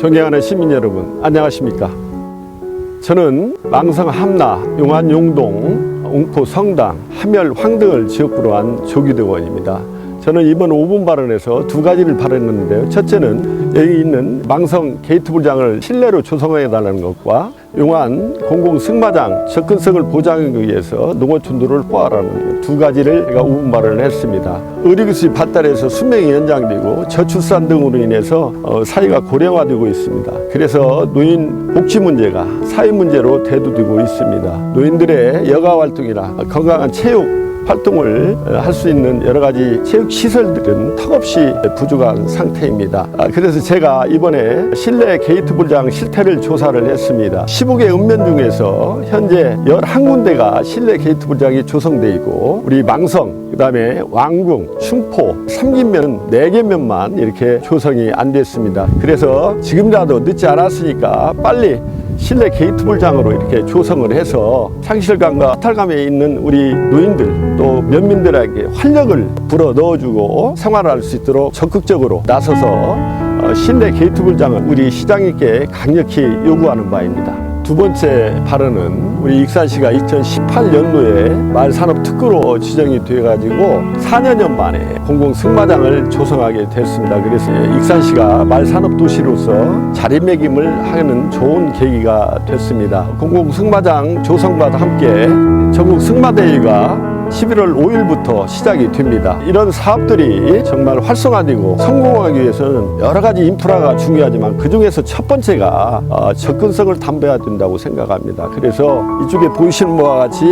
존경하는 시민 여러분, 안녕하십니까? 저는 망성 함나, 용안 용동, 웅포 성당, 함열 황등을 지역구로 한 조기대 의원입니다. 저는 이번 5분 발언에서 두 가지를 발언했는데요. 첫째는 여기 있는 망성 게이트 불장을 실내로 조성해 달라는 것과 용안 공공승마장 접근성을 보장하기 위해서 농어촌도로를 포함하는 두 가지를 제가 5분 발언을 했습니다. 의료기술이 발달해서 수명이 연장되고 저출산 등으로 인해서 사회가 고령화되고 있습니다. 그래서 노인 복지 문제가 사회 문제로 대두되고 있습니다. 노인들의 여가 활동이나 건강한 체육 활동을 할 수 있는 여러 가지 체육 시설들은 턱없이 부족한 상태입니다. 그래서 제가 이번에 실내 게이트 불장 실태를 조사를 했습니다. 15개 읍면 중에서 현재 11군데가 실내 게이트 불장이 조성되어 있고, 우리 망성, 그 다음에 왕궁, 춘포, 삼김면 4개 면만 이렇게 조성이 안 됐습니다. 그래서 지금이라도 늦지 않았으니까 빨리 실내 게이트 불장으로 이렇게 조성을 해서 상실감과 허탈감에 있는 우리 노인들 또 면민들에게 활력을 불어 넣어주고 생활할 수 있도록 적극적으로 나서서 실내 게이트 불장을 우리 시장님께 강력히 요구하는 바입니다. 두 번째 발언은 우리 익산시가 2018년도에 마을산업특구로 지정이 되어가지고 4년여 만에 공공승마장을 조성하게 됐습니다. 그래서 익산시가 마을산업도시로서 자리매김을 하는 좋은 계기가 됐습니다. 공공승마장 조성과 함께 전국승마대회가 11월 5일부터 시작이 됩니다. 이런 사업들이 정말 활성화되고 성공하기 위해서는 여러 가지 인프라가 중요하지만 그 중에서 첫 번째가 접근성을 담보해야 된다고 생각합니다. 그래서 이쪽에 보이시는 바와 같이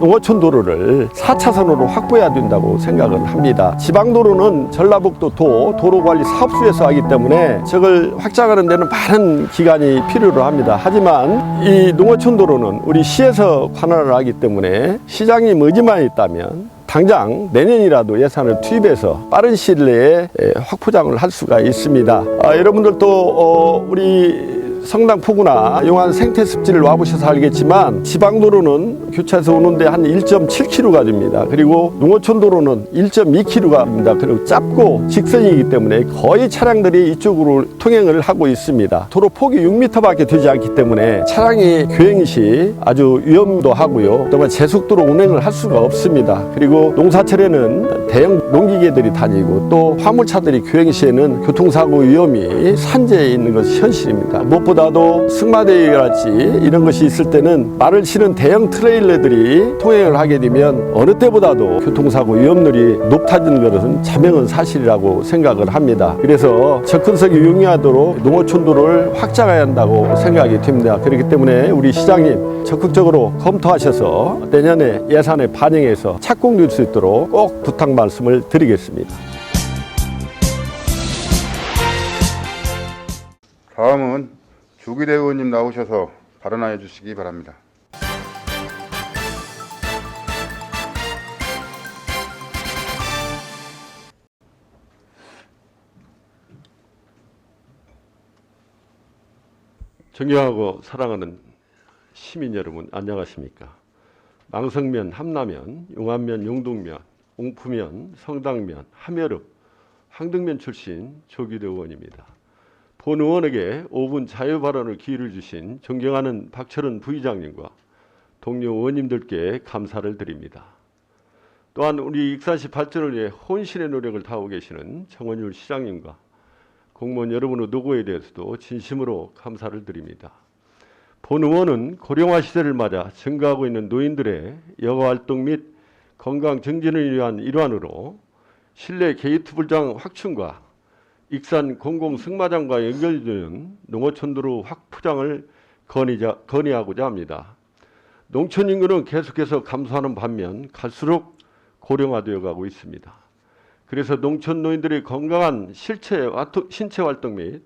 농어촌 도로를 4차선으로 확보해야 된다고 생각을 합니다. 지방도로는 전라북도 도로관리사업소에서 하기 때문에 저걸 확장하는 데는 많은 기간이 필요로 합니다. 하지만 이 농어촌 도로는 우리 시에서 관할을 하기 때문에 시장님 의지만 있다 면 당장 내년이라도 예산을 투입해서 빠른 시일 내에 확포장을 할 수가 있습니다. 여러분들도 우리 성당 포구나 용안 생태습지를 와보셔서 알겠지만 지방도로는 교차에서 오는데 한 1.7km가 됩니다. 그리고 농어촌 도로는 1.2km가 됩니다. 그리고 짧고 직선이기 때문에 거의 차량들이 이쪽으로 통행을 하고 있습니다. 도로 폭이 6m밖에 되지 않기 때문에 차량이 교행 시 아주 위험도 하고요. 정말 제속도로 운행을 할 수가 없습니다. 그리고 농사철에는 대형 농기계들이 다니고 또 화물차들이 교행 시에는 교통사고 위험이 산재해 있는 것이 현실입니다. 무엇보다도 승마대회같이 이런 것이 있을 때는 말을 실은 대형 트레일러들이 통행을 하게 되면 어느 때보다도 교통사고 위험률이 높아지는 것은 자명한 사실이라고 생각을 합니다. 그래서 접근성이 용이하도록 농어촌도로를 확장해야 한다고 생각이 됩니다. 그렇기 때문에 우리 시장님 적극적으로 검토하셔서 내년에 예산에 반영해서 착공될 수 있도록 꼭 부탁 말씀을 드리겠습니다. 다음은 조기대 의원님 나오셔서 발언하여 주시기 바랍니다. 존경하고 사랑하는 시민 여러분, 안녕하십니까? 망성면, 함라면, 용안면, 용동면, 웅포면, 성당면, 함열읍, 황등면 출신 조기대 의원입니다. 본 의원에게 5분 자유 발언을 기회를 주신 존경하는 박철은 부의장님과 동료 의원님들께 감사를 드립니다. 또한 우리 익산시 발전을 위해 혼신의 노력을 다하고 계시는 정원율 시장님과 공무원 여러분의 노고에 대해서도 진심으로 감사를 드립니다. 본 의원은 고령화 시대를 맞아 증가하고 있는 노인들의 여가활동 및 건강 증진을 위한 일환으로 실내 게이트 불장 확충과 익산 공공승마장과 연결되는 농어촌도로 확포장을 건의하고자 합니다. 농촌 인구는 계속해서 감소하는 반면 갈수록 고령화되어 가고 있습니다. 그래서 농촌 노인들의 건강한 신체 활동 및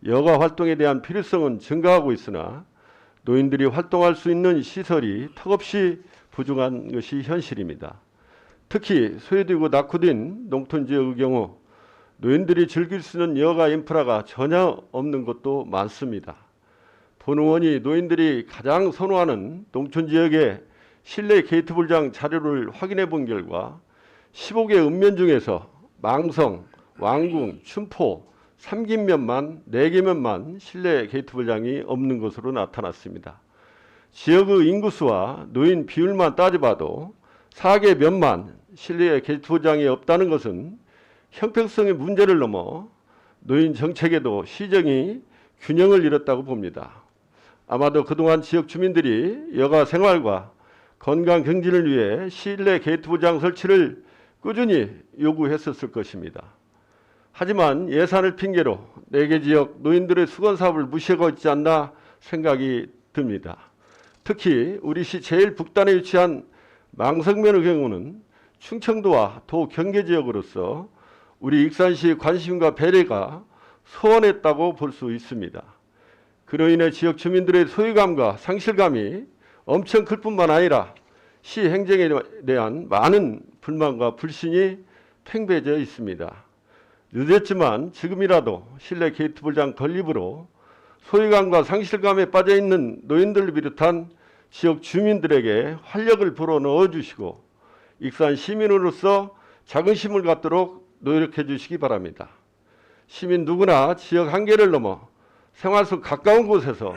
여가 활동에 대한 필요성은 증가하고 있으나 노인들이 활동할 수 있는 시설이 턱없이 부족한 것이 현실입니다. 특히 소외되고 낙후된 농촌 지역의 경우 노인들이 즐길 수 있는 여가 인프라가 전혀 없는 곳도 많습니다. 본 의원이 노인들이 가장 선호하는 농촌 지역의 실내 게이트 불장 자료를 확인해 본 결과 15개 읍면 중에서 망성, 왕궁, 춘포, 3긴 4개면만 실내 게이트볼장이 없는 것으로 나타났습니다. 지역의 인구수와 노인 비율만 따져봐도 4개 면만 실내 게이트볼장이 없다는 것은 형평성의 문제를 넘어 노인 정책에도 시정이 균형을 잃었다고 봅니다. 아마도 그동안 지역 주민들이 여가 생활과 건강 경진을 위해 실내 게이트볼장 설치를 꾸준히 요구했었을 것입니다. 하지만 예산을 핑계로 4개 지역 노인들의 수건 사업을 무시하고 있지 않나 생각이 듭니다. 특히 우리 시 제일 북단에 위치한 망성면의 경우는 충청도와 도 경계 지역으로서 우리 익산시의 관심과 배려가 소원했다고 볼 수 있습니다. 그로 인해 지역 주민들의 소외감과 상실감이 엄청 클 뿐만 아니라 시 행정에 대한 많은 불만과 불신이 팽배해져 있습니다. 늦었지만 지금이라도 실내 게이트볼장 건립으로 소외감과 상실감에 빠져있는 노인들을 비롯한 지역 주민들에게 활력을 불어넣어 주시고 익산 시민으로서 자긍심을 갖도록 노력해 주시기 바랍니다. 시민 누구나 지역 한계를 넘어 생활 속 가까운 곳에서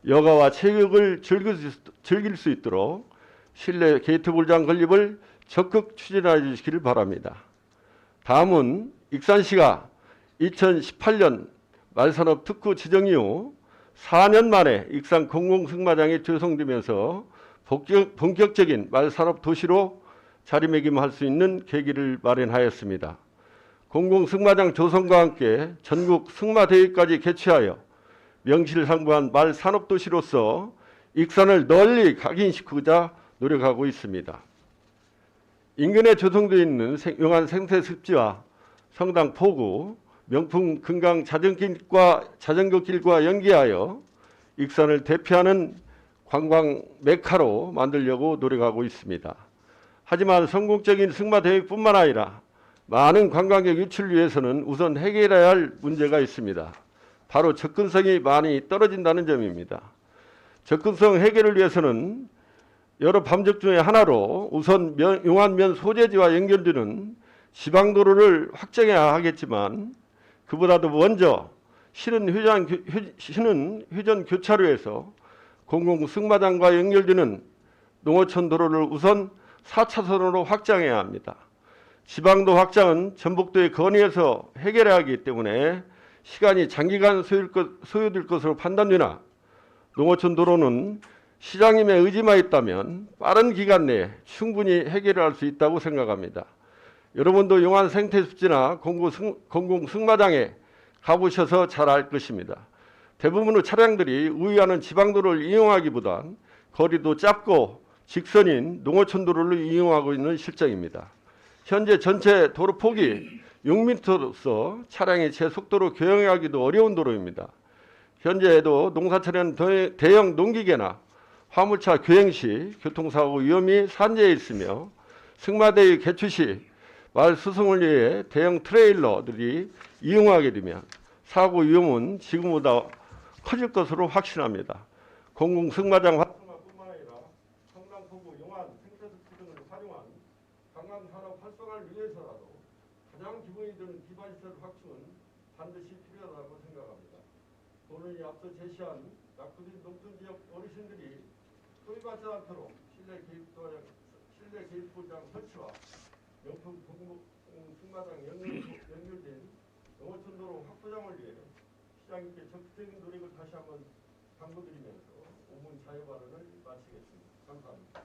여가와 체육을 즐길 수 있도록 실내 게이트볼장 건립을 적극 추진해 주시기를 바랍니다. 다음은 익산시가 2018년 말산업 특구 지정 이후 4년 만에 익산 공공승마장이 조성되면서 본격적인 말산업 도시로 자리매김할 수 있는 계기를 마련하였습니다. 공공승마장 조성과 함께 전국 승마대회까지 개최하여 명실상부한 말산업도시로서 익산을 널리 각인시키고자 노력하고 있습니다. 인근에 조성되어 있는 용안 생태습지와 성당 포구, 명품 금강 자전거길과 연계하여 익산을 대표하는 관광 메카로 만들려고 노력하고 있습니다. 하지만 성공적인 승마대회뿐만 아니라 많은 관광객 유치를 위해서는 우선 해결해야 할 문제가 있습니다. 바로 접근성이 많이 떨어진다는 점입니다. 접근성 해결을 위해서는 여러 밤적 중에 하나로 우선 용안면 소재지와 연결되는 지방도로를 확장해야 하겠지만 그보다도 먼저 신은 휴전 교차로에서 공공승마장과 연결되는 농어촌 도로를 우선 4차선으로 확장해야 합니다. 지방도 확장은 전북도의 건의에서 해결해야 하기 때문에 시간이 장기간 소요될 것으로 판단되나 농어촌 도로는 시장님의 의지만 있다면 빠른 기간 내에 충분히 해결할 수 있다고 생각합니다. 여러분도 용안 생태습지나 공공승마장에 가보셔서 잘 알 것입니다. 대부분의 차량들이 우회하는 지방도로를 이용하기보단 거리도 짧고 직선인 농어촌 도로를 이용하고 있는 실정입니다. 현재 전체 도로 폭이 6m로서 차량이 제 속도로 교행하기도 어려운 도로입니다. 현재에도 농사철에는 대형 농기계나 화물차 교행 시 교통사고 위험이 산재해 있으며 승마대회 개최 시 말 수송을 위해 대형 트레일러들이 이용하게 되면 사고 위험은 지금보다 커질 것으로 확신합니다. 공공승마장 활성화뿐만 아니라 성당포구, 용안, 생태습지 등을 활용한 관광산업 활성화를 위해서라도 가장 기본이 되는 기반시설 확충은 반드시 필요하다고 생각합니다. 본원이 앞서 제시한 낙후된 농촌지역 어르신들이 소외받지 않도록 실내 게이트볼장 설치와 명품 승마장 연결된 농어촌도로 확보장을 위해 시장님께 적극적인 노력을 다시 한번 당부드리면서 5분 자유 발언을 마치겠습니다. 감사합니다.